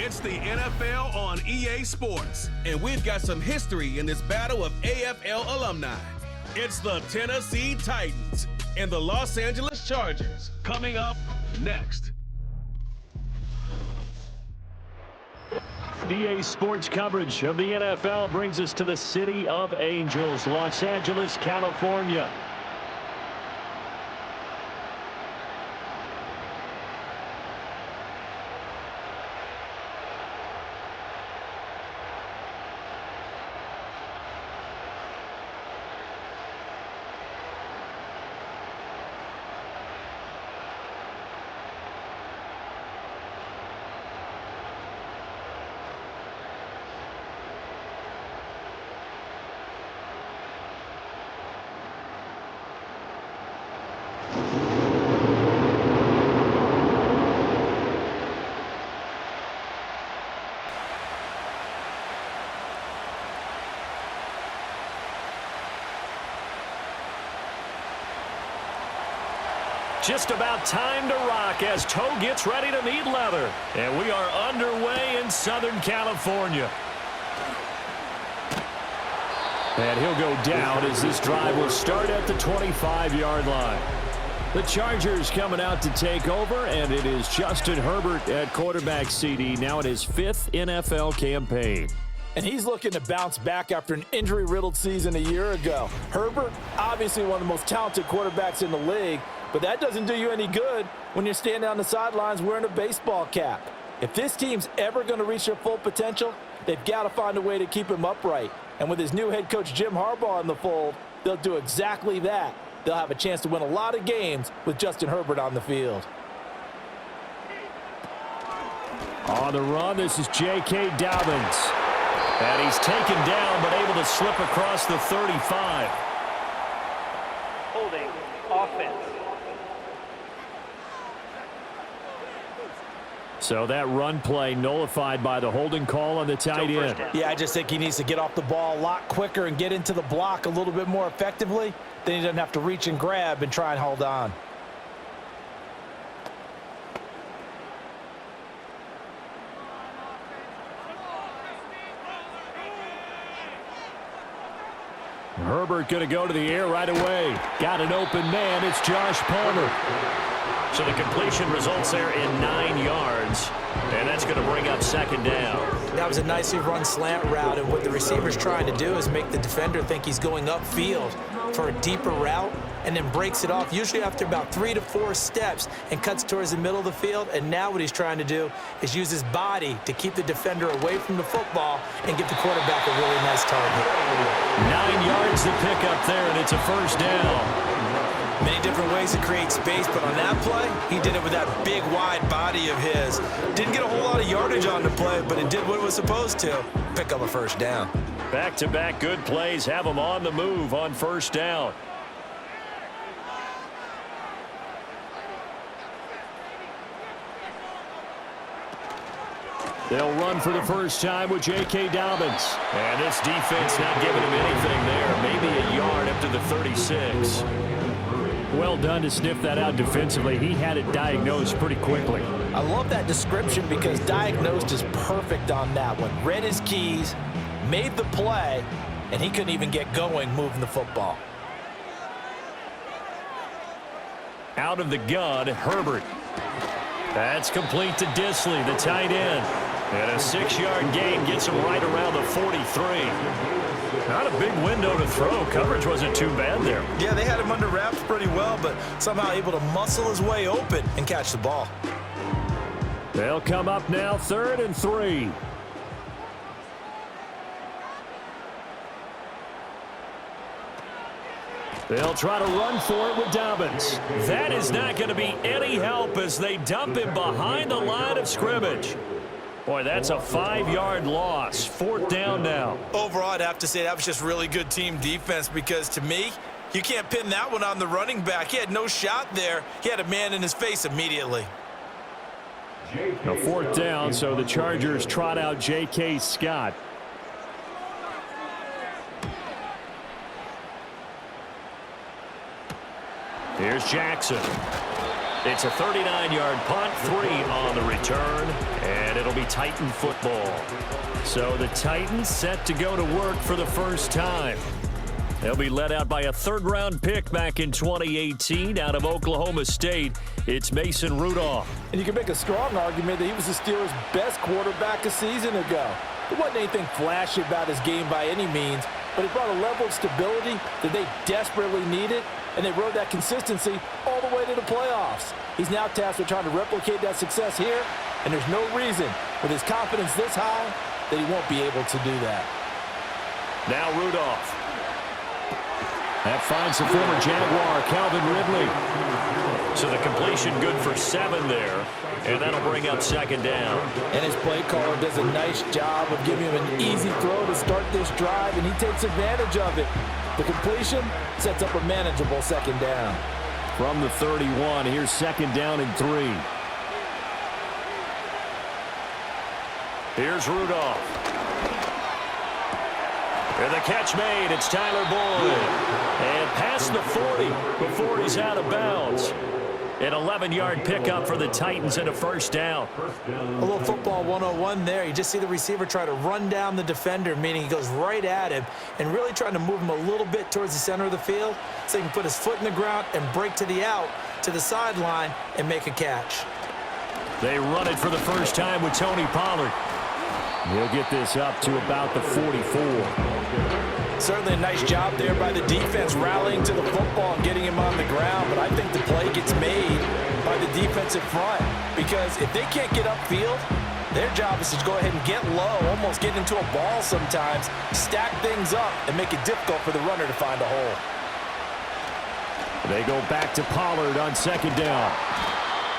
It's the NFL on EA Sports, and we've got some history in this battle of AFL alumni. It's the Tennessee Titans and the Los Angeles Chargers coming up next. EA Sports coverage of the NFL brings us to the City of Angels, Los Angeles, California. Just about time to rock as Toe gets ready to meet leather. And we are underway in Southern California. And he'll go down as this drive will start at the 25-yard line. The Chargers coming out to take over, and it is Justin Herbert at quarterback CD, now in his 5th NFL campaign. And he's looking to bounce back after an injury-riddled season a year ago. Herbert, obviously one of the most talented quarterbacks in the league, but that doesn't do you any good when you're standing on the sidelines wearing a baseball cap. If this team's ever going to reach their full potential, they've got to find a way to keep him upright. And with his new head coach Jim Harbaugh in the fold, they'll do exactly that. They'll have a chance to win a lot of games with Justin Herbert on the field. On the run, this is J.K. Dobbins. And he's taken down but able to slip across the 35. Holding offense. So that run play nullified by the holding call on the tight end. Yeah, I just think he needs to get off the ball a lot quicker and get into the block a little bit more effectively. Then he doesn't have to reach and grab and try and hold on. Herbert going to go to the air right away. Got an open man. It's Josh Palmer. So the completion results there in 9 yards. And that's going to bring up second down. That was a nicely run slant route, and what the receiver's trying to do is make the defender think he's going upfield for a deeper route and then breaks it off, usually after about 3 to 4 steps, and cuts towards the middle of the field. And now what he's trying to do is use his body to keep the defender away from the football and get the quarterback a really nice target. 9 yards to pick up there, and it's a first down. Many different ways to create space, but on that play, he did it with that big, wide body of his. Didn't get a whole lot of yardage on the play, but it did what it was supposed to. Pick up a first down. Back-to-back good plays have him on the move on first down. They'll run for the first time with J.K. Dobbins. And this defense not giving him anything there. Maybe a yard up to the 36. Well done to sniff that out defensively. He had it diagnosed pretty quickly. I love that description because diagnosed is perfect on that one. Read his keys, made the play, and he couldn't even get going moving the football. Out of the gun, Herbert. That's complete to Disley, the tight end. And a 6-yard gain gets him right around the 43. Not a big window to throw. Coverage wasn't too bad there. Yeah, they had him under wraps pretty well, but somehow able to muscle his way open and catch the ball. They'll come up now, 3rd and 3. They'll try to run for it with Dobbins. That is not going to be any help as they dump him behind the line of scrimmage. Boy, that's a 5-yard loss. 4th down now. Overall, I'd have to say that was just really good team defense because, to me, you can't pin that one on the running back. He had no shot there. He had a man in his face immediately. A 4th down, so the Chargers trot out J.K. Scott. Here's Jackson. It's a 39-yard punt, 3 on the return, and it'll be Titan football. So the Titans set to go to work for the first time. They'll be led out by a third-round pick back in 2018 out of Oklahoma State. It's Mason Rudolph. And you can make a strong argument that he was the Steelers' best quarterback a season ago. There wasn't anything flashy about his game by any means, but he brought a level of stability that they desperately needed, and they rode that consistency all the way to the playoffs. He's now tasked with trying to replicate that success here, and there's no reason, with his confidence this high, that he won't be able to do that. Now Rudolph. That finds the former Jaguar, Calvin Ridley. So the completion good for 7 there, and that'll bring up second down. And his play caller does a nice job of giving him an easy throw to start this drive, and he takes advantage of it. The completion sets up a manageable second down. From the 31, here's second down and 3. Here's Rudolph. And the catch made. It's Tyler Boyd. And past the 40 before he's out of bounds. An 11-yard pickup for the Titans and a first down. A little football 101 there. You just see the receiver try to run down the defender, meaning he goes right at him and really trying to move him a little bit towards the center of the field so he can put his foot in the ground and break to the out, to the sideline, and make a catch. They run it for the first time with Tony Pollard. He'll get this up to about the 44. Certainly a nice job there by the defense rallying to the football and getting him on the ground, but I think the play gets made by the defensive front because if they can't get upfield, their job is to go ahead and get low, almost get into a ball sometimes, stack things up, and make it difficult for the runner to find a hole. They go back to Pollard on second down.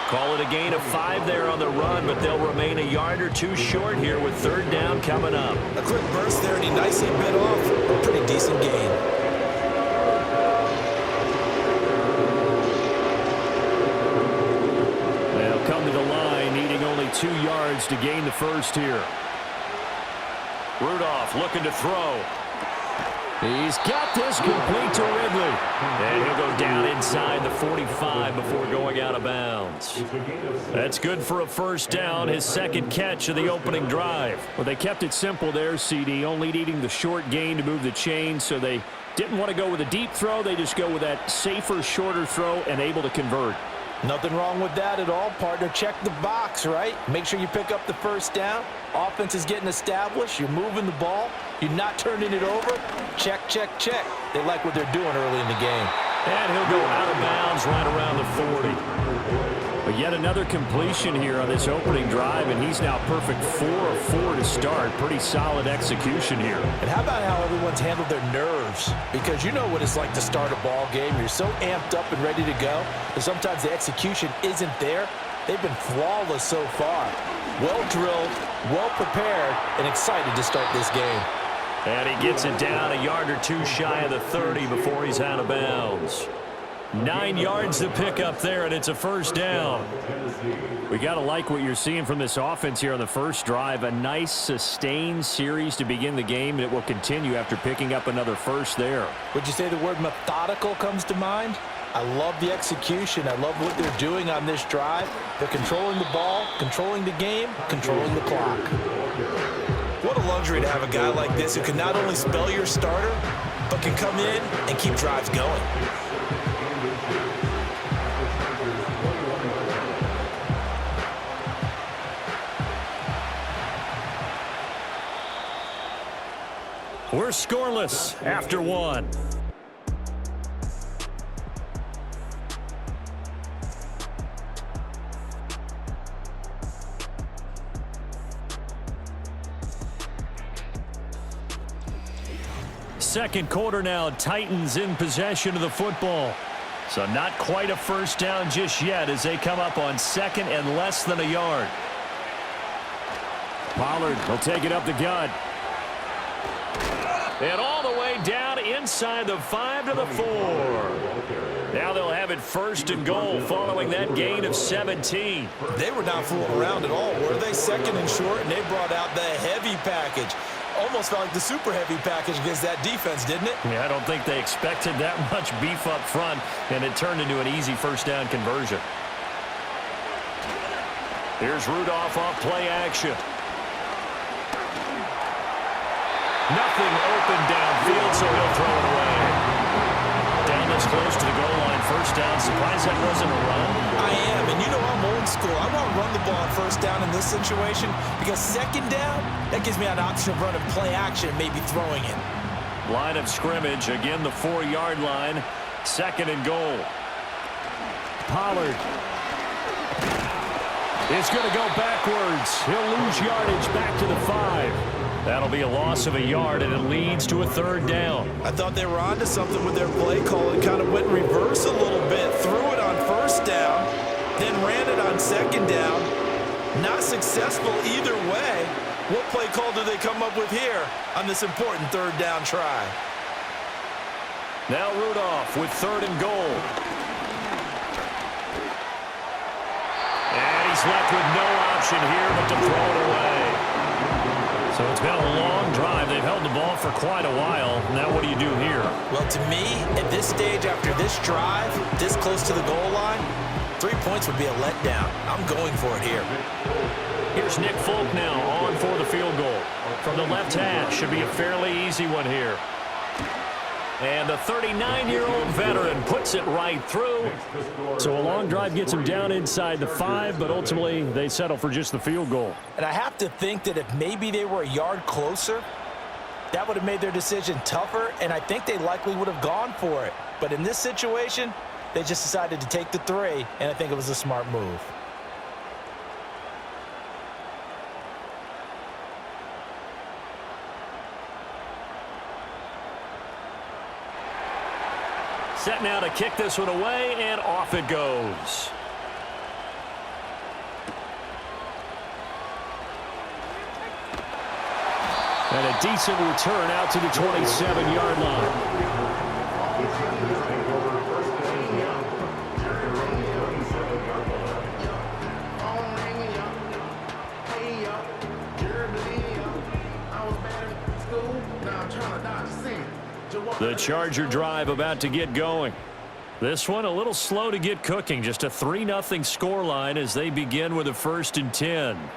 Call it a gain of 5 there on the run, but they'll remain a yard or 2 short here with third down coming up. A quick burst there, and he nicely bit off a pretty decent gain. They'll come to the line, needing only 2 yards to gain the first here. Rudolph looking to throw. He's got this complete to Ridley. And he'll go down inside the 45 before going out of bounds. That's good for a first down, his second catch of the opening drive. Well, they kept it simple there, CD, only needing the short gain to move the chains, so they didn't want to go with a deep throw. They just go with that safer, shorter throw and able to convert. Nothing wrong with that at all, partner. Check the box, right? Make sure you pick up the first down. Offense is getting established. You're moving the ball. You're not turning it over. Check, check, check. They like what they're doing early in the game. And he'll go out of bounds right around the 40. But yet another completion here on this opening drive, and he's now perfect 4 of 4 to start. Pretty solid execution here. And how about how everyone's handled their nerves? Because you know what it's like to start a ball game. You're so amped up and ready to go that sometimes the execution isn't there. They've been flawless so far. Well drilled, well prepared, and excited to start this game. And he gets it down a yard or 2 shy of the 30 before he's out of bounds. 9 yards to pick up there, and it's a first down. We got to like what you're seeing from this offense here on the first drive. A nice, sustained series to begin the game, and it will continue after picking up another first there. Would you say the word methodical comes to mind? I love the execution. I love what they're doing on this drive. They're controlling the ball, controlling the game, controlling the clock. What a luxury to have a guy like this who can not only spell your starter, but can come in and keep drives going. We're scoreless after 1. Second quarter now, Titans in possession of the football. So not quite a first down just yet as they come up on second and less than a yard. Pollard will take it up the gut. And all the way down inside the 5 to the 4. Now they'll have it first and goal following that gain of 17. They were not fooling around at all, were they? Second and short, and they brought out the heavy package. Almost felt like the super heavy package against that defense, didn't it? Yeah, I don't think they expected that much beef up front, and it turned into an easy first down conversion. Here's Rudolph off play action. Nothing open downfield, so he'll throw it away. Down this close to the goal line, first down. Surprised that wasn't a run. I am, and you know I'm old school. I want to run the ball on first down in this situation because second down, that gives me an option of running play action and maybe throwing it. Line of scrimmage, again the 4-yard line, second and goal. Pollard is going to go backwards. He'll lose yardage back to the 5. That'll be a loss of a yard, and it leads to a third down. I thought they were onto something with their play call and kind of went in reverse a little bit, threw it on first down, then ran it on second down. Not successful either way. What play call do they come up with here on this important third down try? Now Rudolph with third and goal. And he's left with no option here but to throw it away. So it's been a long drive. They've held the ball for quite a while. Now what do you do here? Well, to me, at this stage, after this drive, this close to the goal line, 3 points would be a letdown. I'm going for it here. Here's Nick Folk now on for the field goal. From the left hash, should be a fairly easy one here. And the 39-year-old veteran puts it right through. So a long drive gets him down inside the 5, but ultimately they settle for just the field goal. And I have to think that if maybe they were a yard closer, that would have made their decision tougher, and I think they likely would have gone for it. But in this situation, they just decided to take the 3, and I think it was a smart move. Set now to kick this one away, and off it goes. And a decent return out to the 27-yard line. The Charger drive about to get going. This one a little slow to get cooking. Just a 3-0 scoreline as they begin with a 1st and 10.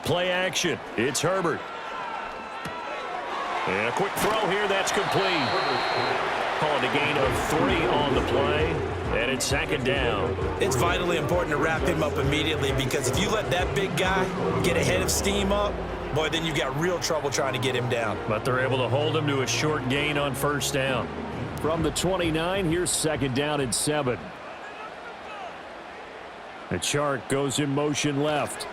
Play action. It's Herbert. And a quick throw here. That's complete. Calling a gain of 3 on the play. And it's 2nd down. It's vitally important to wrap him up immediately because if you let that big guy get a head of steam up, boy, then you've got real trouble trying to get him down. But they're able to hold him to a short gain on 1st down. From the 29, here's 2nd down and 7. The Chark goes in motion left.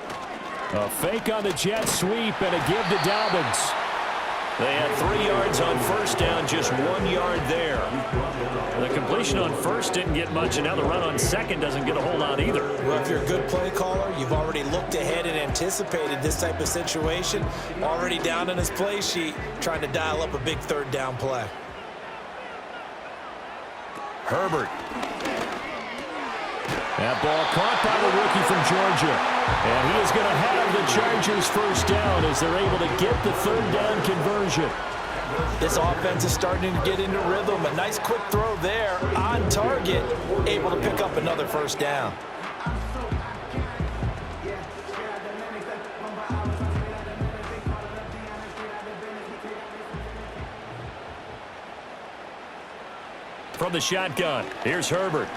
A fake on the jet sweep and a give to Dobbins. They had 3 yards on 1st down, just 1 yard there. The completion on 1st didn't get much, and now the run on 2nd doesn't get a whole lot either. Well, if you're a good play caller, you've already looked ahead and anticipated this type of situation. Already down in his play sheet, trying to dial up a big 3rd down play. Herbert. That ball caught by the rookie from Georgia. And he is going to have the Chargers 1st down as they're able to get the 3rd down conversion. This offense is starting to get into rhythm. A nice quick throw there on target, able to pick up another 1st down. From the shotgun, here's Herbert.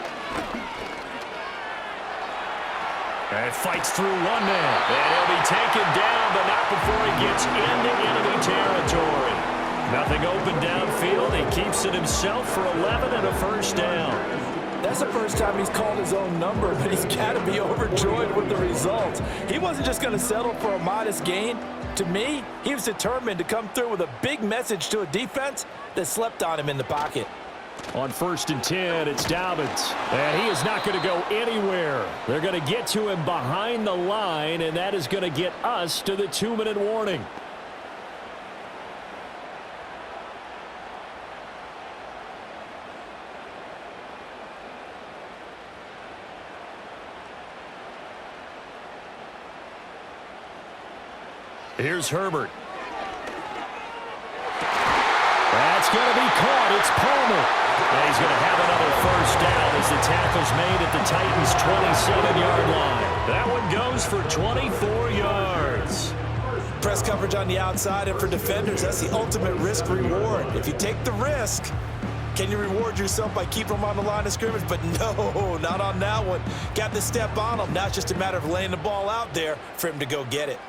And fights through one man. And he'll be taken down, but not before he gets into enemy territory. Nothing open downfield. He keeps it himself for 11 and a 1st down. That's the first time he's called his own number, but he's got to be overjoyed with the results. He wasn't just going to settle for a modest gain. To me, he was determined to come through with a big message to a defense that slept on him in the pocket. On 1st and 10, it's Dobbins. And he is not going to go anywhere. They're going to get to him behind the line, and that is going to get us to the 2-minute warning. Here's Herbert. That's going to be caught It's Palmer. And he's going to have another first down as the tackle's made at the Titans' 27-yard line. That one goes for 24 yards. Press coverage on the outside, and for defenders, that's the ultimate risk-reward. If you take the risk, can you reward yourself by keeping them on the line of scrimmage? But no, not on that one. Got to step on them. Now it's just a matter of laying the ball out there for him to go get it.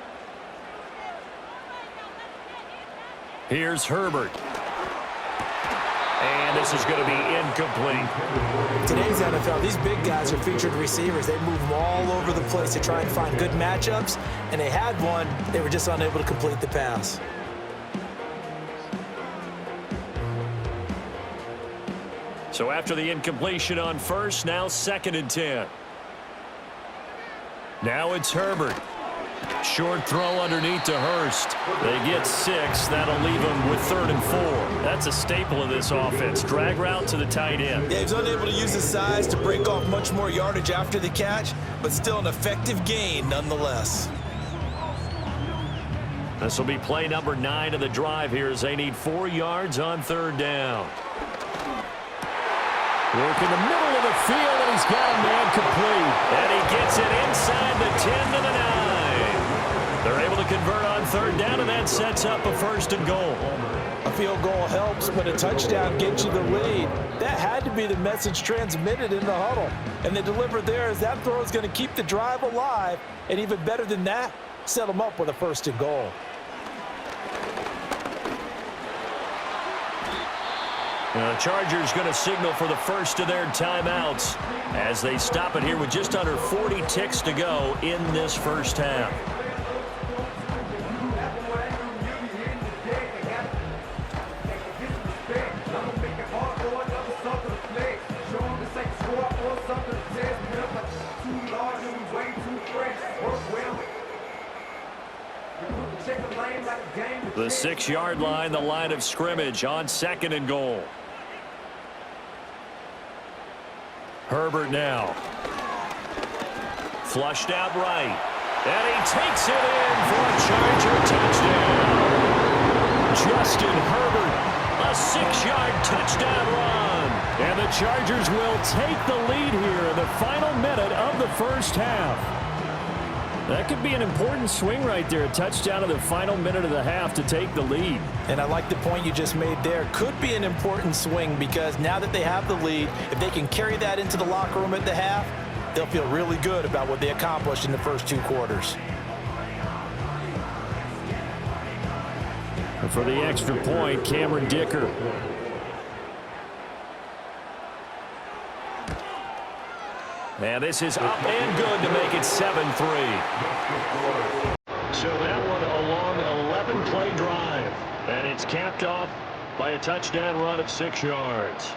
Here's Herbert. And this is going to be incomplete. Today's NFL, these big guys are featured receivers. They move them all over the place to try and find good matchups, and they had one. They were just unable to complete the pass. So after the incompletion on first, now 2nd and 10. Now it's Herbert. Short throw underneath to Hurst. They get 6. That'll leave them with 3rd and 4. That's a staple of this offense. Drag route to the tight end. Yeah, he's unable to use his size to break off much more yardage after the catch, but still an effective gain nonetheless. This will be play number 9 of the drive here as they need 4 yards on 3rd down. Work in the middle of the field, and he's got a man complete. And he gets it inside the 10 to the 9. They're able to convert on 3rd down, and that sets up a 1st and goal. A field goal helps, but a touchdown gets you the lead. That had to be the message transmitted in the huddle. And they delivered there as that throw is going to keep the drive alive. And even better than that, set them up with a 1st and goal. Now the Chargers going to signal for the first of their timeouts as they stop it here with just under 40 ticks to go in this first half. The 6-yard line, the line of scrimmage on 2nd and goal. Herbert now. Flushed out right. And he takes it in for a Charger touchdown. Justin Herbert, a 6-yard touchdown run. And the Chargers will take the lead here in the final minute of the first half. That could be an important swing right there, a touchdown in the final minute of the half to take the lead. And I like the point you just made there. Could be an important swing because now that they have the lead, if they can carry that into the locker room at the half, they'll feel really good about what they accomplished in the first 2 quarters. And for the extra point, Cameron Dicker. And this is up and good to make it 7-3. So that one a long 11-play drive. And it's capped off by a touchdown run of 6 yards.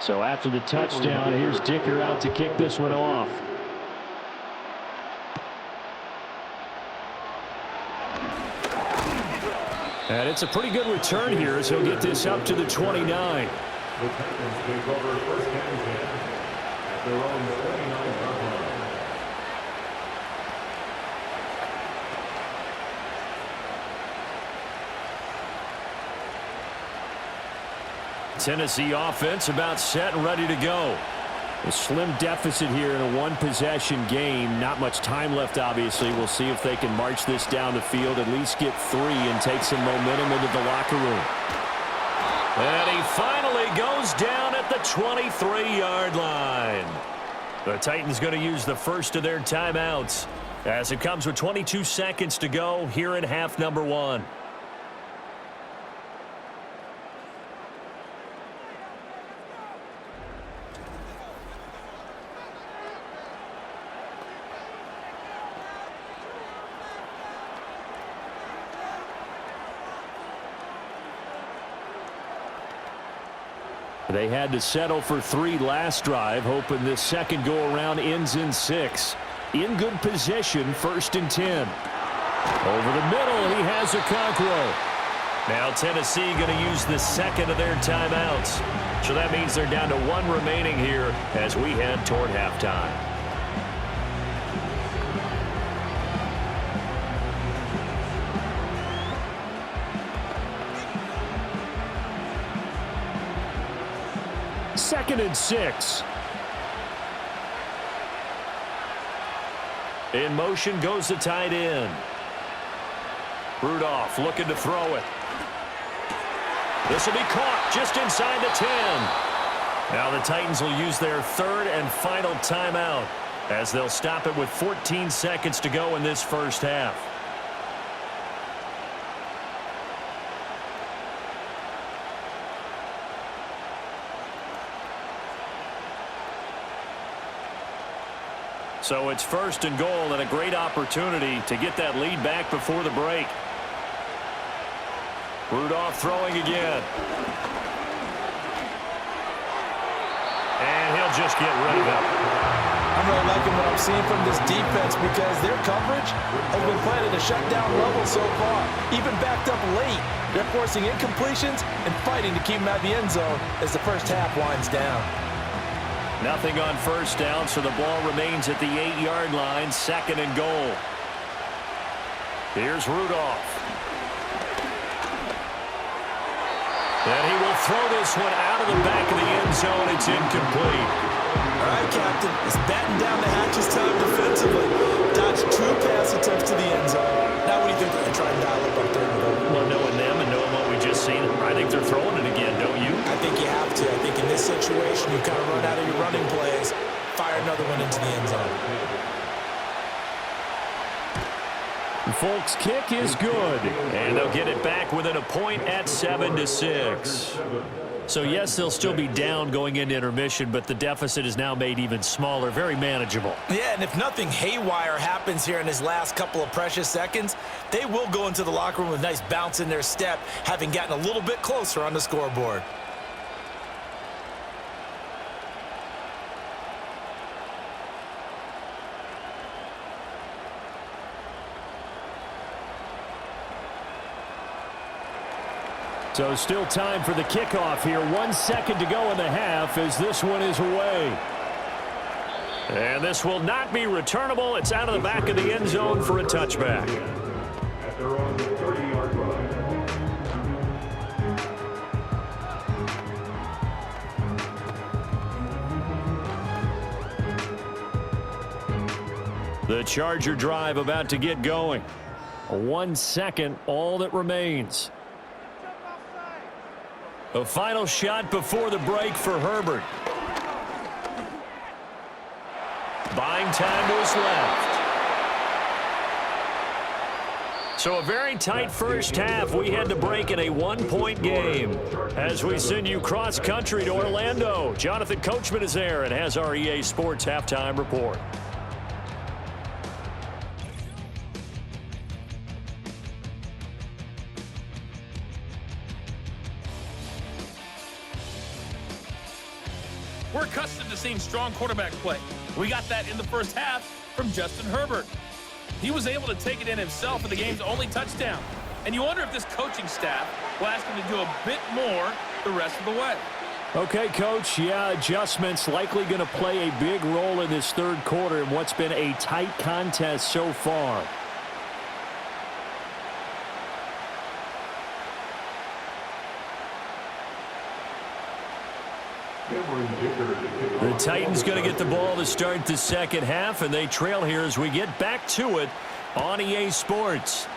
So after the touchdown, here's Dicker out to kick this one off. And it's a pretty good return here as he'll get this up to the 29. Tennessee offense about set and ready to go. A slim deficit here in a one-possession game. Not much time left, obviously. We'll see if they can march this down the field, at least get 3 and take some momentum into the locker room. And he finally goes down at the 23-yard line. The Titans going to use the first of their timeouts as it comes with 22 seconds to go here in half number 1. They had to settle for 3 last drive, hoping this second go-around ends in 6. In good position, 1st and 10. Over the middle, he has Okonkwo. Now Tennessee going to use the second of their timeouts. So that means they're down to one remaining here as we head toward halftime. Second and 6. In motion goes the tight end. Rudolph looking to throw it. This will be caught just inside the 10. Now the Titans will use their third and final timeout as they'll stop it with 14 seconds to go in this first half. So it's first and goal and a great opportunity to get that lead back before the break. Rudolph throwing again. And he'll just get rid of it. I'm really liking what I'm seeing from this defense because their coverage has been playing at a shutdown level so far. Even backed up late, they're forcing incompletions and fighting to keep them at the end zone as the first half winds down. Nothing on first down, so the ball remains at the 8-yard line, second and goal. Here's Rudolph. And he will throw this one out of the back of the end zone. It's incomplete. All right, Captain. It's batten down the hatches time defensively. Dodge 2 pass attempts to the end zone. Now what do you think they're going to try and dial up there? Well, knowing them and knowing what we just seen, I think they're throwing it again, don't you? I think you have to. I think in this situation, you kind of run out of your running plays, fire another one into the end zone. Folks, kick is good. And they'll get it back within a point at 7-6. So, yes, they'll still be down going into intermission, but the deficit is now made even smaller, very manageable. Yeah, and if nothing haywire happens here in his last couple of precious seconds, they will go into the locker room with a nice bounce in their step, having gotten a little bit closer on the scoreboard. So still time for the kickoff here. 1 second to go in the half as this one is away. And this will not be returnable. It's out of the back of the end zone for a touchback. At their own 30-yard line. The Charger drive about to get going. 1 second, all that remains. A final shot before the break for Herbert. Buying time to his left. So a very tight first half. We had to break in a 1-point game. As we send you cross-country to Orlando, Jonathan Coachman is there and has our EA Sports halftime report. We're accustomed to seeing strong quarterback play. We got that in the first half from Justin Herbert. He was able to take it in himself for the game's only touchdown. And you wonder if this coaching staff will ask him to do a bit more the rest of the way. Okay, Coach, yeah, adjustments likely going to play a big role in this third quarter in what's been a tight contest so far. The Titans going to get the ball to start the second half, and they trail here as we get back to it on EA Sports.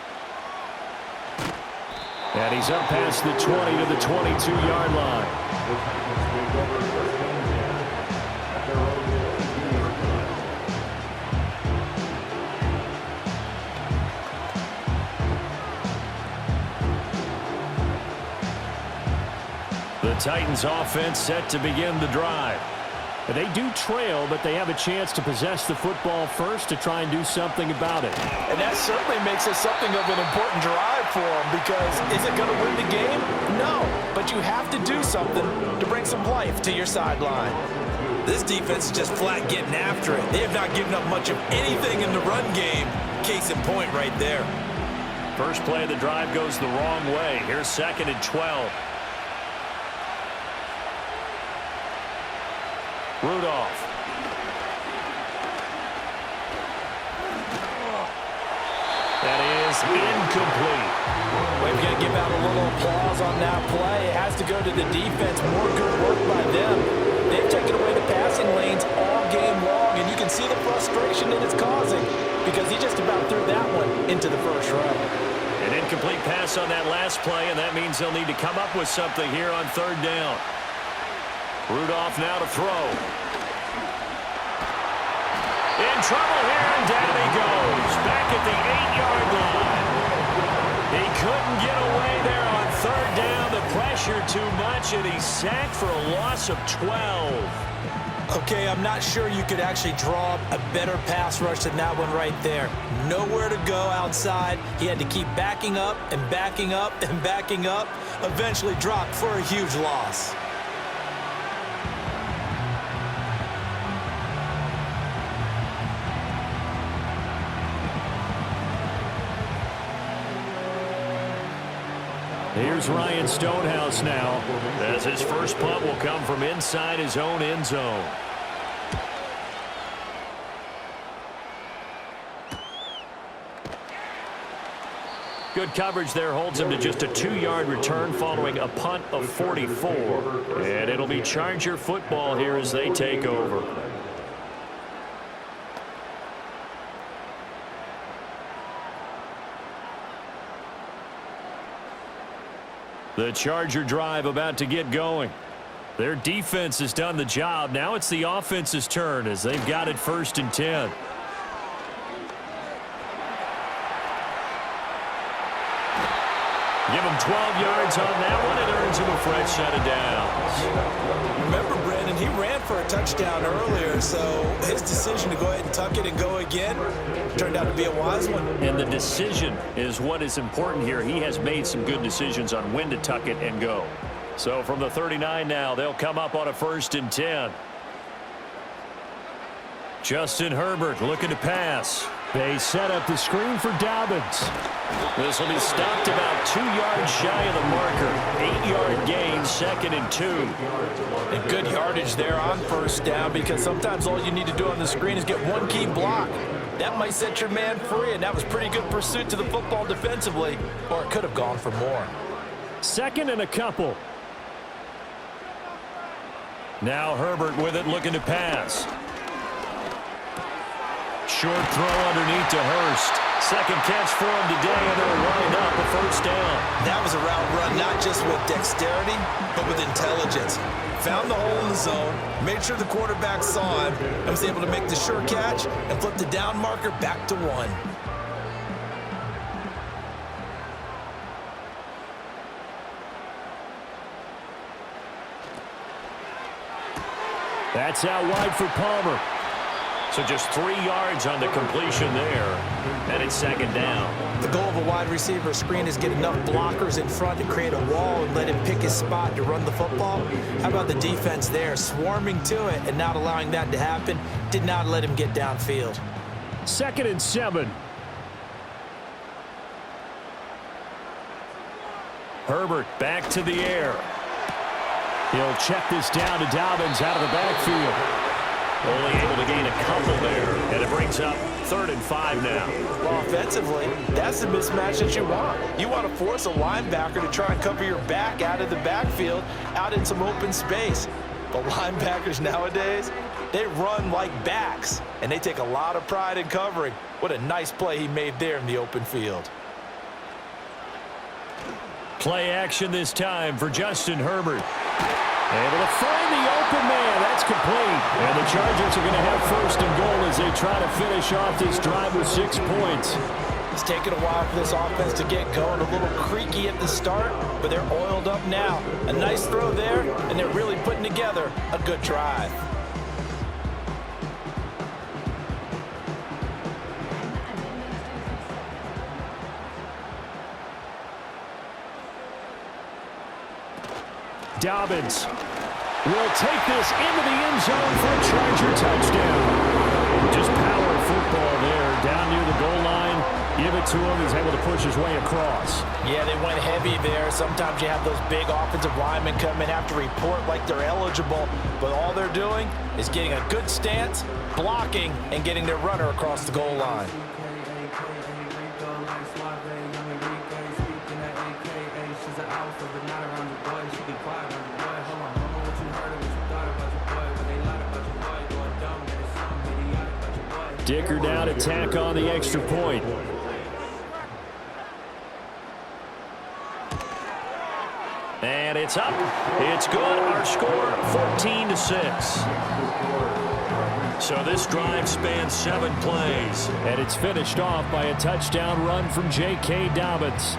And he's up past the 20 to the 22-yard line. The Titans offense set to begin the drive. They do trail, but they have a chance to possess the football first to try and do something about it. And that certainly makes it something of an important drive for them because is it going to win the game? No, but you have to do something to bring some life to your sideline. This defense is just flat getting after it. They have not given up much of anything in the run game. Case in point right there. First play of the drive goes the wrong way. Here's 2nd and 12. Rudolph. That is incomplete. We've got to give out a little applause on that play. It has to go to the defense. More good work by them. They've taken away the passing lanes all game long, and you can see the frustration that it's causing because he just about threw that one into the first row. An incomplete pass on that last play, and that means they'll need to come up with something here on 3rd down. Rudolph now to throw. In trouble here, and down he goes. Back at the 8-yard line. He couldn't get away there on 3rd down. The pressure too much, and he's sacked for a loss of 12. Okay, I'm not sure you could actually draw up a better pass rush than that one right there. Nowhere to go outside. He had to keep backing up and backing up and backing up. Eventually dropped for a huge loss. Here's Ryan Stonehouse now, as his first punt will come from inside his own end zone. Good coverage there holds him to just a 2-yard return following a punt of 44. And it'll be Charger football here as they take over. The Charger drive about to get going. Their defense has done the job. Now it's the offense's turn as they've got it 1st and 10. Give him 12 yards on that one. It earns him a fresh set of downs. Remember, Brandon, he ran for a touchdown earlier, so his decision to go ahead and tuck it and go again turned out to be a wise one. And the decision is what is important here. He has made some good decisions on when to tuck it and go. So from the 39 now, they'll come up on a 1st and 10. Justin Herbert looking to pass. They set up the screen for Dobbins. This will be stopped about 2 yards shy of the marker. 8-yard gain, 2nd and 2. And good yardage there on 1st down because sometimes all you need to do on the screen is get one key block. That might set your man free, and that was pretty good pursuit to the football defensively, or it could have gone for more. 2nd and a couple. Now Herbert with it looking to pass. Short throw underneath to Hurst. 2nd catch for him today, and they'll wind up a 1st down. That was a route run not just with dexterity, but with intelligence. Found the hole in the zone, made sure the quarterback saw him, and was able to make the sure catch and flip the down marker back to 1. That's out wide for Palmer. So just 3 yards on the completion there. And it's 2nd down. The goal of a wide receiver screen is get enough blockers in front to create a wall and let him pick his spot to run the football. How about the defense there, swarming to it and not allowing that to happen? Did not let him get downfield. 2nd and 7. Herbert back to the air. He'll check this down to Dobbins out of the backfield. Only able to gain a couple there, and it brings up 3rd and 5 now. Well, offensively, that's the mismatch that you want. You want to force a linebacker to try and cover your back out of the backfield, out in some open space. But linebackers nowadays, they run like backs, and they take a lot of pride in covering. What a nice play he made there in the open field. Play action this time for Justin Herbert. Able to find the open man. That's complete. And the Chargers are going to have 1st and goal as they try to finish off this drive with 6 points. It's taken a while for this offense to get going. A little creaky at the start, but they're oiled up now. A nice throw there, and they're really putting together a good drive. Dobbins will take this into the end zone for a Charger touchdown. Just power football there down near the goal line. Give it it to him. He's able to push his way across. Yeah, they went heavy there. Sometimes you have those big offensive linemen come in, have to report like they're eligible, but all they're doing is getting a good stance, blocking, and getting their runner across the goal line. Dicker down to tack on the extra point. And it's up. It's good. Our score 14-6. So this drive spans 7 plays. And it's finished off by a touchdown run from J.K. Dobbins.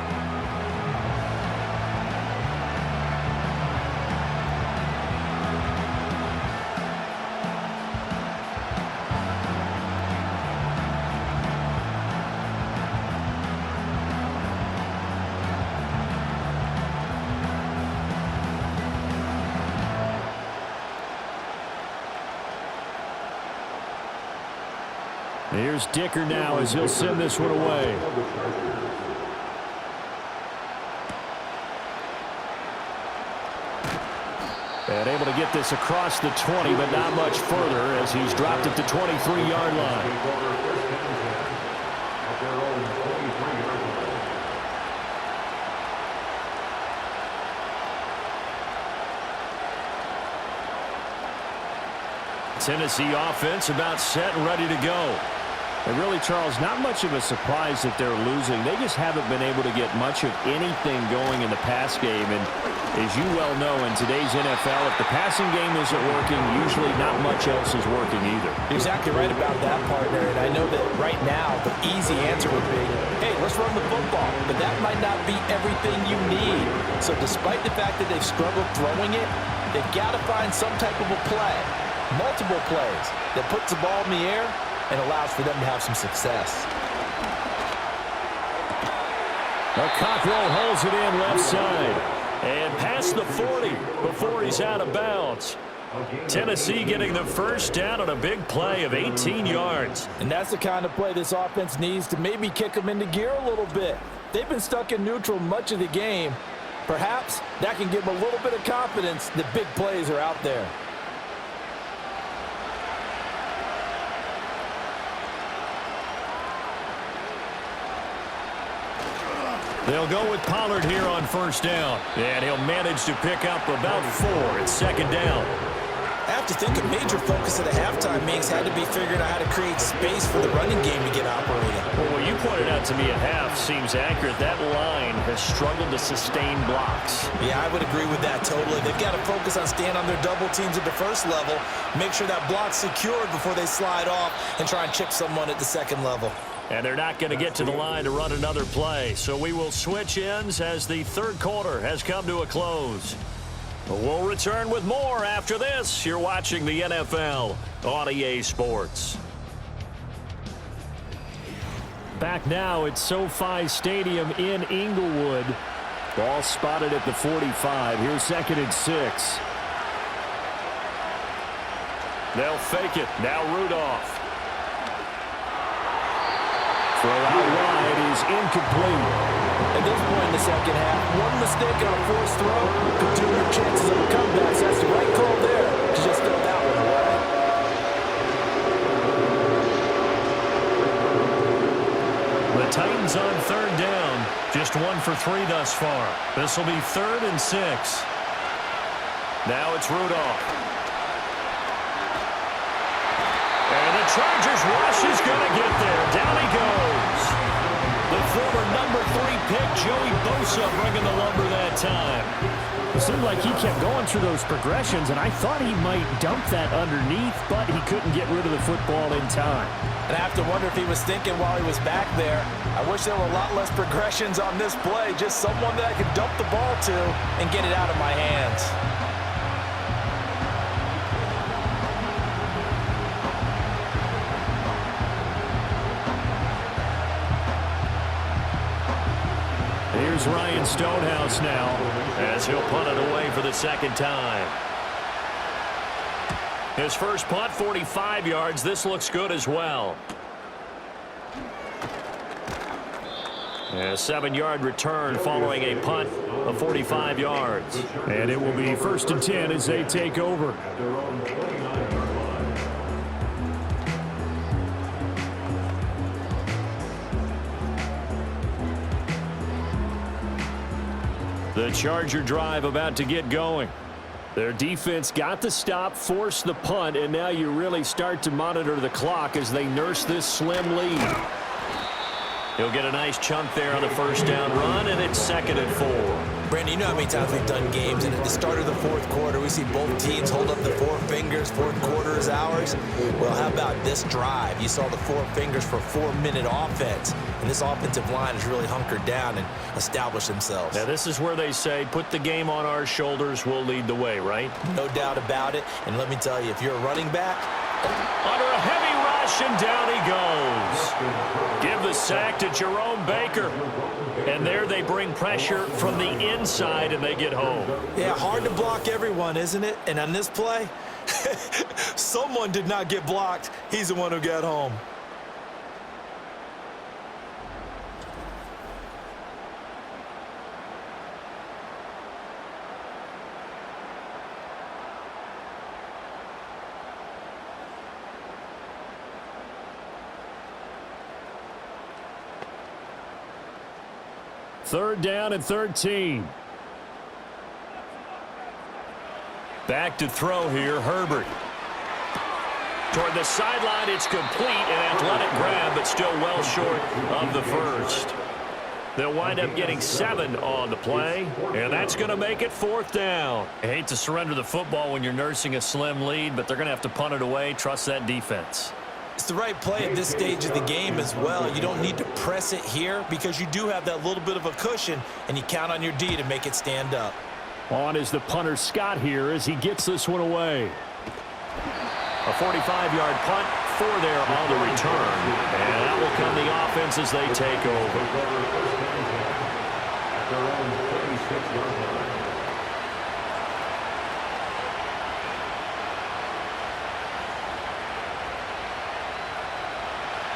Here's Dicker now as he'll send this one away. And able to get this across the 20, but not much further as he's dropped it to 23-yard line. Tennessee offense about set and ready to go. And really, Charles, not much of a surprise that they're losing. They just haven't been able to get much of anything going in the pass game. And as you well know, in today's NFL, if the passing game isn't working, usually not much else is working either. You're exactly right about that, partner. And I know that right now the easy answer would be, hey, let's run the football. But that might not be everything you need. So despite the fact that they've struggled throwing it, they've got to find some type of a play, multiple plays, that puts the ball in the air and allows for them to have some success. Cockrell holds it in left side. And past the 40 before he's out of bounds. Tennessee getting the first down on a big play of 18 yards. And that's the kind of play this offense needs to maybe kick them into gear a little bit. They've been stuck in neutral much of the game. Perhaps that can give them a little bit of confidence that big plays are out there. They'll go with Pollard here on first down. And he'll manage to pick up about 4 at second down. I have to think a major focus of the halftime meetings had to be figuring out how to create space for the running game to get operating. Well, what you pointed out to me at half seems accurate. That line has struggled to sustain blocks. Yeah, I would agree with that totally. They've got to focus on staying on their double teams at the first level, make sure that block's secured before they slide off and try and chip someone at the second level. And they're not going to get to the line to run another play. So we will switch ends as the third quarter has come to a close. We'll return with more after this. You're watching the NFL on EA Sports. Back now at SoFi Stadium in Inglewood. Ball spotted at the 45. Here's 2nd and 6. They'll fake it. Now Rudolph. Throw out wide is incomplete. At this point in the second half, one mistake on a forced throw could turn your chances of a comeback. So that's the right call there to just throw that one away. The Titans on third down. Just 1 for 3 thus far. This will be 3rd and 6. Now it's Rudolph. And the Chargers rush is going to get there. Down he goes. The former number 3 pick, Joey Bosa, bringing the lumber that time. It seemed like he kept going through those progressions, and I thought he might dump that underneath, but he couldn't get rid of the football in time. And I have to wonder if he was thinking while he was back there, I wish there were a lot less progressions on this play, just someone that I could dump the ball to and get it out of my hands. Here's Ryan Stonehouse now as he'll punt it away for the second time. His first punt, 45 yards. This looks good as well. A 7-yard return following a punt of 45 yards. And it will be 1st and 10 as they take over. The Charger drive about to get going. Their defense got the stop, forced the punt, and now you really start to monitor the clock as they nurse this slim lead. He'll get a nice chunk there on the first down run, and it's 2nd and 4. Brandon, you know how many times we've done games, and at the start of the fourth quarter, we see both teams hold up the 4 fingers, fourth quarter is ours. Well, how about this drive? You saw the 4 fingers for 4-minute offense, and this offensive line has really hunkered down and established themselves. Now, this is where they say, put the game on our shoulders, we'll lead the way, right? No doubt about it, and let me tell you, if you're a running back, under a heavy rush, and down he goes. Give the sack to Jerome Baker. And there they bring pressure from the inside, and they get home. Yeah, hard to block everyone, isn't it? And on this play, someone did not get blocked. He's the one who got home. Third down and 13. Back to throw here, Herbert. Toward the sideline, it's complete, an athletic grab, but still well short of the first. They'll wind up getting 7 on the play, and that's going to make it 4th down. I hate to surrender the football when you're nursing a slim lead, but they're going to have to punt it away. Trust that defense. It's the right play at this stage of the game as well. You don't need to press it here because you do have that little bit of a cushion, and you count on your D to make it stand up. On is the punter Scott here as he gets this one away. A 45-yard punt, 4 there on the return. And that will come the offense as they take over.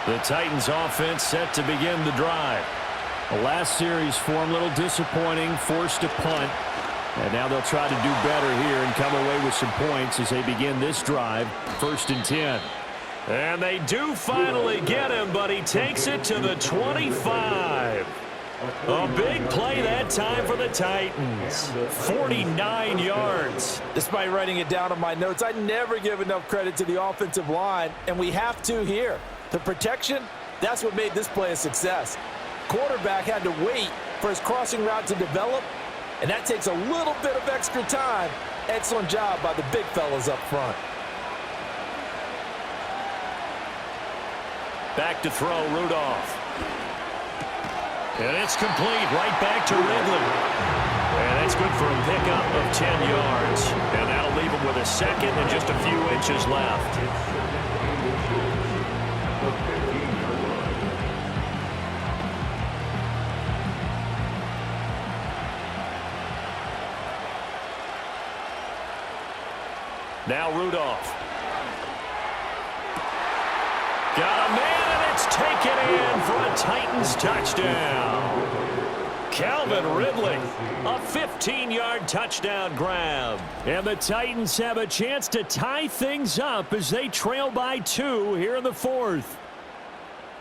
The Titans offense set to begin the drive. The last series for him, a little disappointing, forced a punt. And now they'll try to do better here and come away with some points as they begin this drive. 1st and 10. And they do finally get him, but he takes it to the 25. A big play that time for the Titans. 49 yards. Despite writing it down on my notes, I never give enough credit to the offensive line, and we have to here. The protection, that's what made this play a success. Quarterback had to wait for his crossing route to develop, and that takes a little bit of extra time. Excellent job by the big fellas up front. Back to throw, Rudolph. And it's complete, right back to Ridley. And that's good for a pickup of 10 yards. And that'll leave him with a second and just a few inches left. Now Rudolph. Got a man, and it's taken in for a Titans touchdown. Calvin Ridley, a 15-yard touchdown grab. And the Titans have a chance to tie things up as they trail by 2 here in the 4th.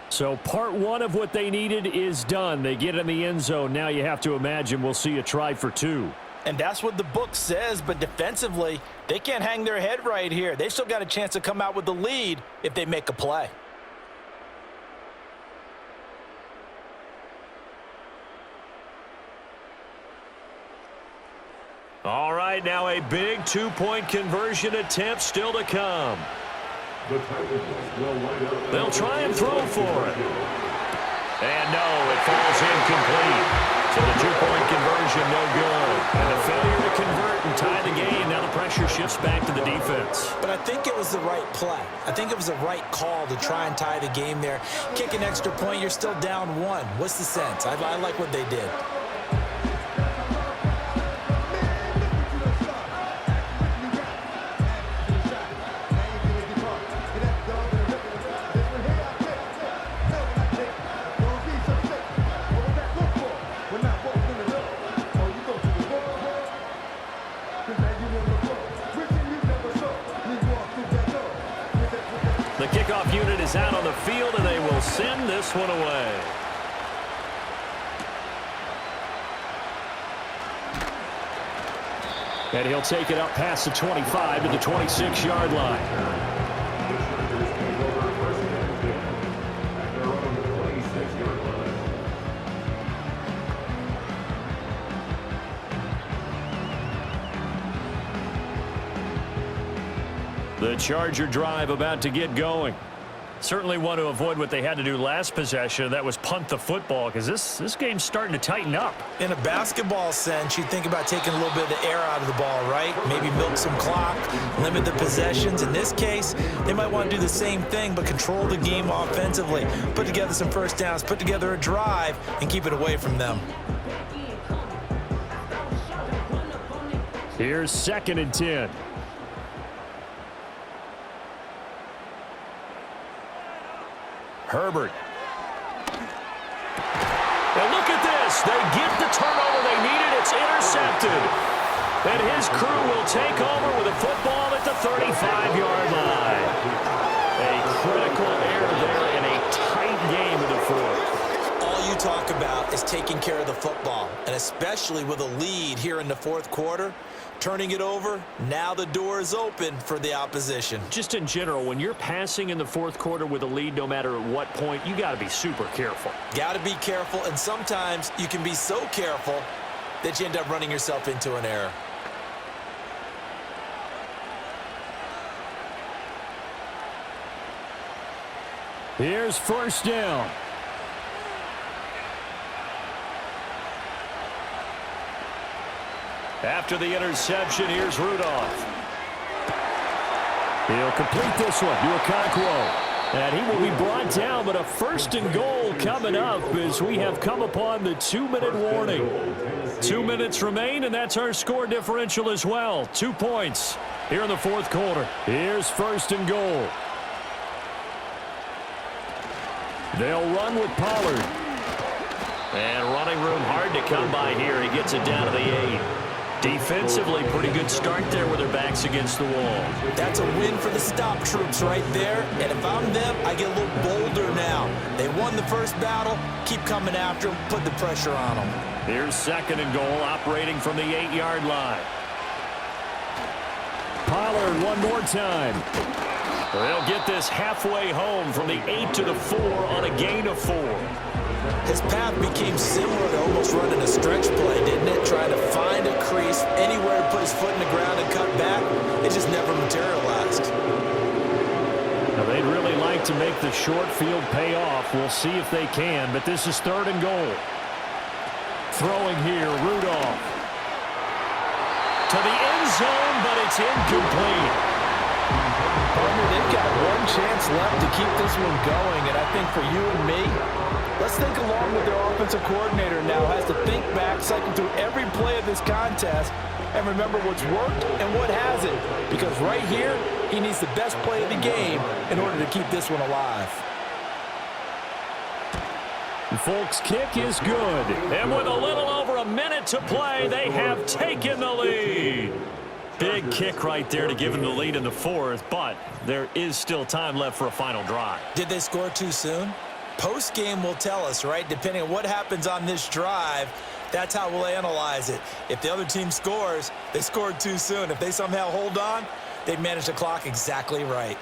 So part 1 of what they needed is done. They get in the end zone. Now you have to imagine we'll see a try for 2. And that's what the book says, but defensively, they can't hang their head right here. They still got a chance to come out with the lead if they make a play. All right, now a big 2-point conversion attempt still to come. They'll try and throw for it. And no, it falls incomplete. So the 2-point conversion, no good. And a failure to convert and tie the game. Now the pressure shifts back to the defense. But I think it was the right play. I think it was the right call to try and tie the game there. Kick an extra point, you're still down 1. What's the sense? I like what they did. The kickoff unit is out on the field, and they will send this one away. And he'll take it up past the 25 to the 26-yard line. The Charger drive about to get going. Certainly want to avoid what they had to do last possession. That was punt the football, because this game's starting to tighten up. In a basketball sense, you think about taking a little bit of the air out of the ball, right? Maybe milk some clock, limit the possessions. In this case, they might want to do the same thing, but control the game offensively. Put together some first downs, put together a drive, and keep it away from them. Here's 2nd and 10. Herbert. And look at this. They get the turnover they needed. It's intercepted. And his crew will take over with a football at the 35-yard line. A critical error there in a tight game in the fourth. All you talk about is taking care of the football, and especially with a lead here in the fourth quarter. Turning it over, now the door is open for the opposition. Just in general, when you're passing in the fourth quarter with a lead, no matter at what point, you got to be super careful. Got to be careful, and sometimes you can be so careful that you end up running yourself into an error. Here's 1st down. After the interception, here's Rudolph. He'll complete this one to Okonkwo. And he will be brought down, but a 1st and goal coming up as we have come upon the 2-minute warning. 2 minutes remain, and that's our score differential as well. 2 points here in the fourth quarter. Here's 1st and goal. They'll run with Pollard. And running room hard to come by here. He gets it down to the 8. Defensively, pretty good start there with their backs against the wall. That's a win for the stop troops right there. And if I'm them, I get a little bolder now. They won the first battle. Keep coming after them. Put the pressure on them. Here's 2nd and goal, operating from the 8-yard line. Pollard one more time. They'll get this halfway home from the 8 to the 4 on a gain of 4. His path became similar to almost running a stretch play, didn't it? Trying to find a crease, anywhere to put his foot in the ground and cut back. It just never materialized. Now, they'd really like to make the short field pay off. We'll see if they can, but this is 3rd and goal. Throwing here, Rudolph. To the end zone, but it's incomplete. Partner, they've got one chance left to keep this one going, and I think for you and me, let's think along with their offensive coordinator now. Has to think back, cycle through every play of this contest, and remember what's worked and what hasn't. Because right here, he needs the best play of the game in order to keep this one alive. Folks, kick is good. And with a little over a minute to play, they have taken the lead. Big kick right there to give them the lead in the fourth, but there is still time left for a final drive. Did they score too soon? Post-game will tell us, right? Depending on what happens on this drive, that's how we'll analyze it. If the other team scores, they scored too soon. If they somehow hold on, they managed the clock exactly right.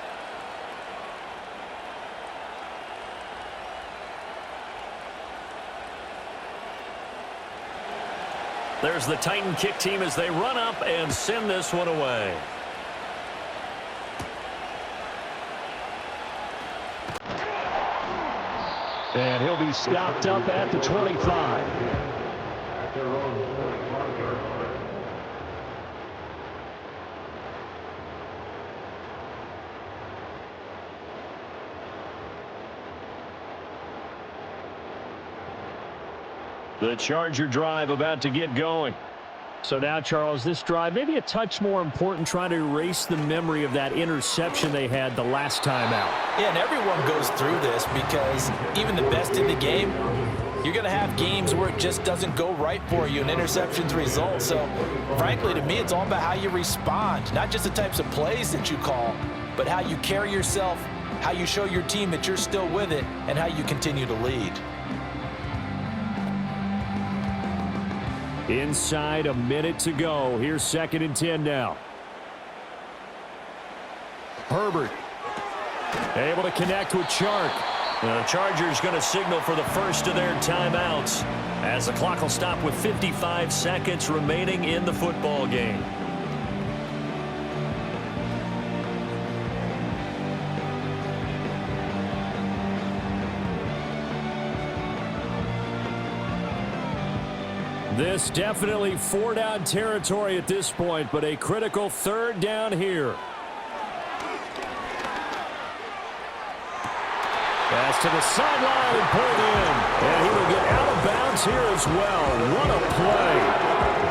There's the Titan kick team as they run up and send this one away. And he'll be stopped up at the 25. The Charger drive about to get going. So now, Charles, this drive maybe a touch more important, trying to erase the memory of that interception they had the last time out. Yeah, and everyone goes through this because even the best in the game, you're going to have games where it just doesn't go right for you and interceptions result. So, frankly, to me, it's all about how you respond, not just the types of plays that you call, but how you carry yourself how you show your team that you're still with it, and how you continue to lead. Inside a minute to go. Here's 2nd and 10 now. Herbert able to connect with Chark. The Chargers going to signal for the first of their timeouts as the clock will stop with 55 seconds remaining in the football game. This definitely 4-down territory at this point, but a critical 3rd down here. Pass to the sideline and pulled in. And he will get out of bounds here as well. What a play.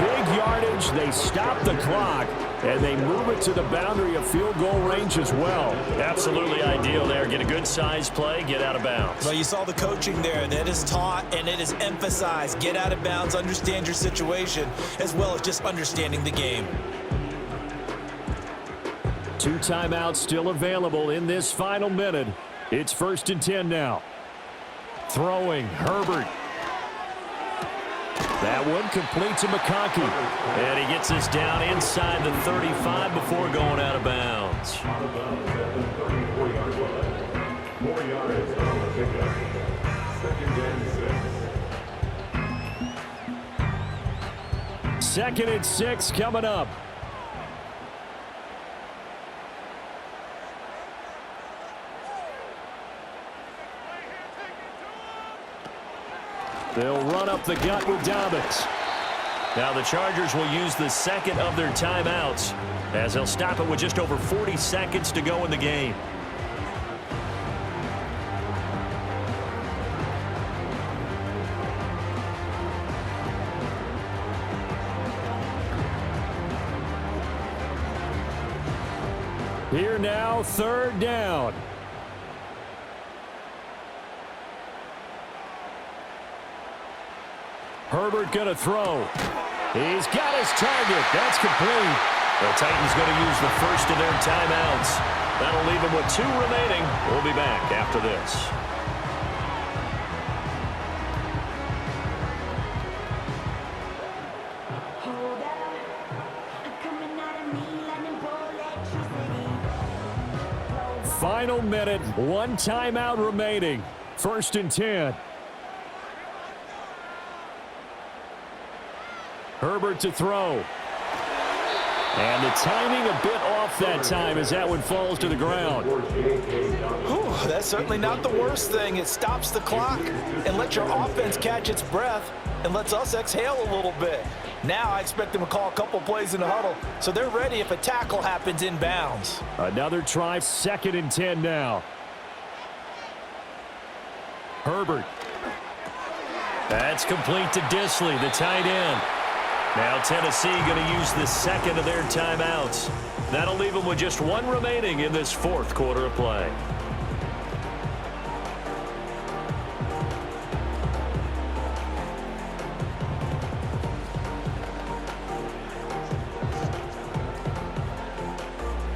Big yardage. They stop the clock, and they move it to the boundary of field goal range as well. Absolutely ideal there. Get a good size play, get out of bounds. Well, you saw the coaching there. That is taught and it is emphasized. Get out of bounds, understand your situation, as well as just understanding the game. 2 timeouts still available in this final minute. It's 1st and 10 now. Throwing, Herbert. That one complete to McConkey. And he gets us down inside the 35 before going out of bounds. Out of bounds at the 34-yard line. 4 yards on the pickup. 2nd and 6. 2nd and 6 coming up. They'll run up the gut with Dobbins. Now the Chargers will use the 2nd of their timeouts as they'll stop it with just over 40 seconds to go in the game. Here now, 3rd down. Herbert going to throw. He's got his target. That's complete. The Titans going to use the first of their timeouts. That'll leave them with 2 remaining. We'll be back after this. Final minute, 1 timeout remaining. 1st and 10. Herbert to throw. And the timing a bit off that time as that one falls to the ground. Whew, that's certainly not the worst thing. It stops the clock and lets your offense catch its breath and lets us exhale a little bit. Now I expect them to call a couple plays in the huddle so they're ready if a tackle happens in bounds. Another try, 2nd and 10 now. Herbert. That's complete to Disley, the tight end. Now Tennessee going to use the 2nd of their timeouts. That'll leave them with just 1 remaining in this 4th quarter of play.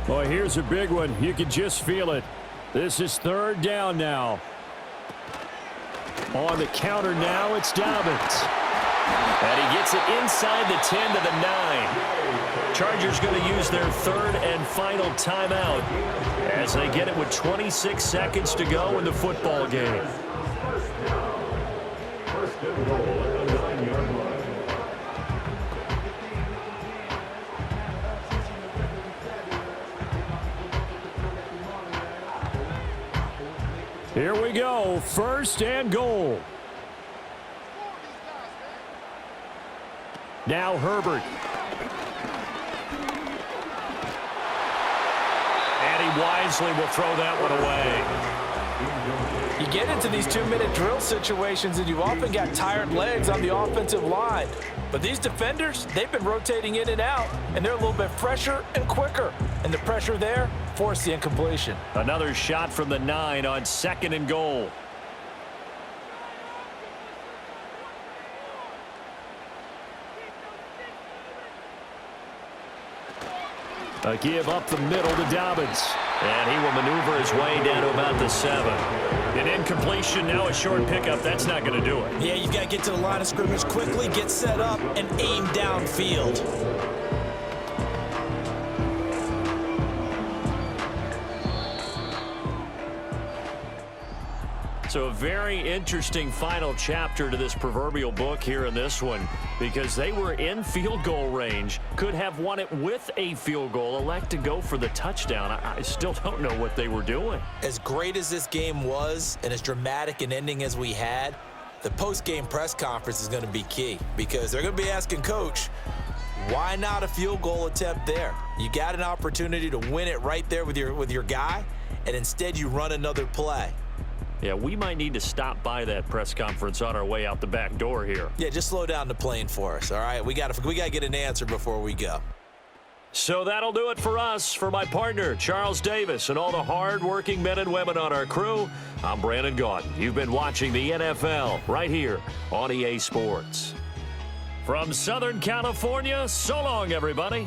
Boy, here's a big one. You can just feel it. This is 3rd down now. On the counter now, it's Dobbins. And he gets it inside the 10 to the 9. Chargers going to use their 3rd and final timeout as they get it with 26 seconds to go in the football game. First and goal at the 9-yard line. Here we go. 1st and goal. Now Herbert. And he wisely will throw that one away. You get into these 2-minute drill situations and you've often got tired legs on the offensive line. But these defenders, they've been rotating in and out, and they're a little bit fresher and quicker. And the pressure there forced the incompletion. Another shot from the 9 on 2nd and goal. A give up the middle to Dobbins. And he will maneuver his way down to about the 7. An incompletion, now a short pickup. That's not going to do it. Yeah, you've got to get to the line of scrimmage quickly, get set up, and aim downfield. So a very interesting final chapter to this proverbial book here in this one, because they were in field goal range, could have won it with a field goal, elect to go for the touchdown. I still don't know what they were doing. As great as this game was and as dramatic an ending as we had, the post-game press conference is going to be key, because they're going to be asking Coach, why not a field goal attempt there? You got an opportunity to win it right there with your guy, and instead you run another play. Yeah, we might need to stop by that press conference on our way out the back door here. Yeah, just slow down the plane for us, all right? We got to get an answer before we go. So that'll do it for us. For my partner, Charles Davis, and all the hard-working men and women on our crew, I'm Brandon Gaudin. You've been watching the NFL right here on EA Sports. From Southern California, so long, everybody.